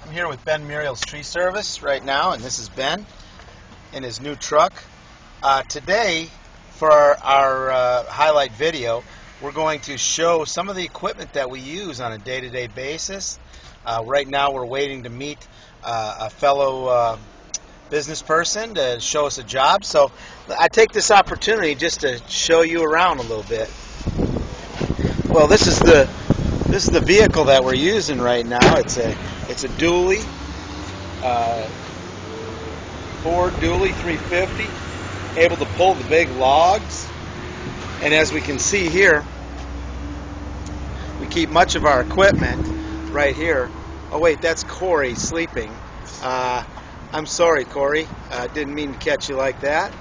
I'm here with Ben Muriel's tree service right now, and this is Ben in his new truck. Today, for our highlight video, we're going to show some of the equipment that we use on a day-to-day basis. Right now we're waiting to meet a fellow business person to show us a job, so I take this opportunity just to show you around a little bit. Well, this is the vehicle that we're using right now. It's a dually, Ford dually 350, able to pull the big logs. And as we can see here, we keep much of our equipment right here. Oh wait, that's Corey sleeping. I'm sorry, Corey. Didn't mean to catch you like that.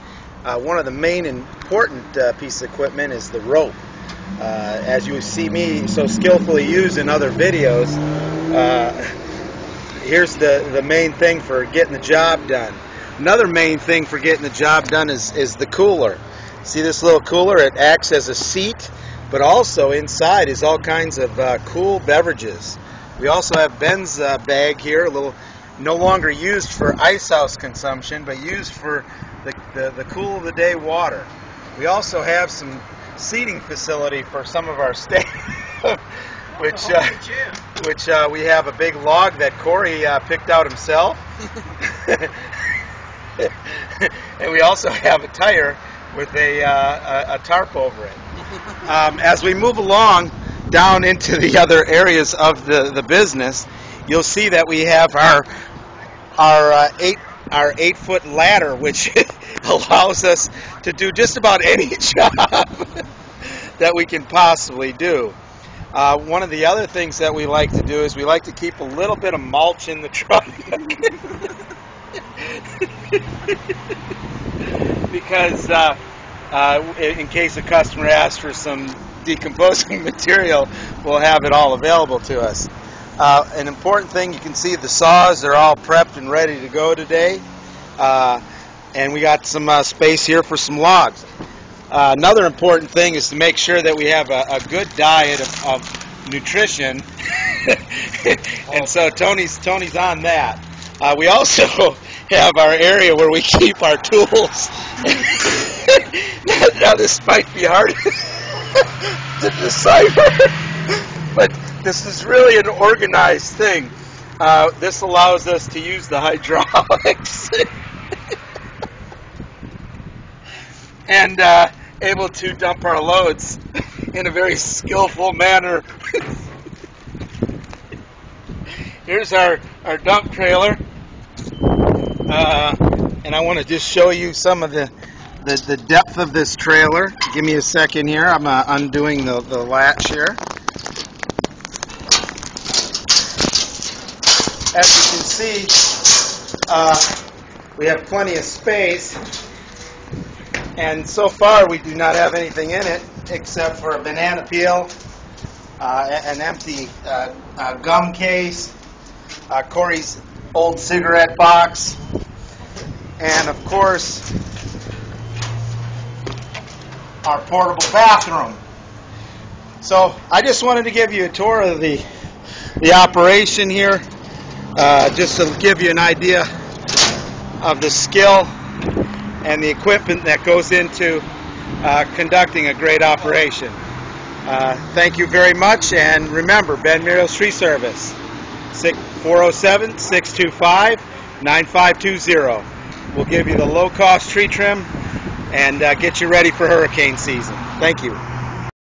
One of the main important pieces of equipment is the rope. As you see me so skillfully use in other videos, here's the main thing for getting the job done. Another main thing for getting the job done is the cooler. See this little cooler? It acts as a seat, but also inside is all kinds of cool beverages. We also have Ben's bag here, a little no longer used for ice house consumption, but used for the cool of the day water. We also have some seating facility for some of our staff, which we have a big log that Corey picked out himself, and we also have a tire with a tarp over it. As we move along down into the other areas of the business, you'll see that we have our 8-foot ladder, which allows us to do just about any job that we can possibly do. One of the other things that we like to do is we like to keep a little bit of mulch in the truck because in case a customer asks for some decomposing material, we'll have it all available to us. An important thing, you can see the saws, they're all prepped and ready to go today. And we got some space here for some logs. Another important thing is to make sure that we have a good diet of nutrition. And so Tony's on that. We also have our area where we keep our tools. Now this might be hard to decipher, but this is really an organized thing. This allows us to use the hydraulics and able to dump our loads in a very skillful manner. Here's our dump trailer, and I want to just show you some of the depth of this trailer. Give me a second here. I'm undoing the latch here. As you can see, we have plenty of space, and so far we do not have anything in it except for a banana peel, an empty gum case, Corey's old cigarette box, and of course our portable bathroom. So I just wanted to give you a tour of the operation here, just to give you an idea of the skill and the equipment that goes into conducting a great operation. Thank you very much, and remember, Ben Muriel's Tree Service, 407-625-9520. We'll give you the low-cost tree trim and get you ready for hurricane season. Thank you.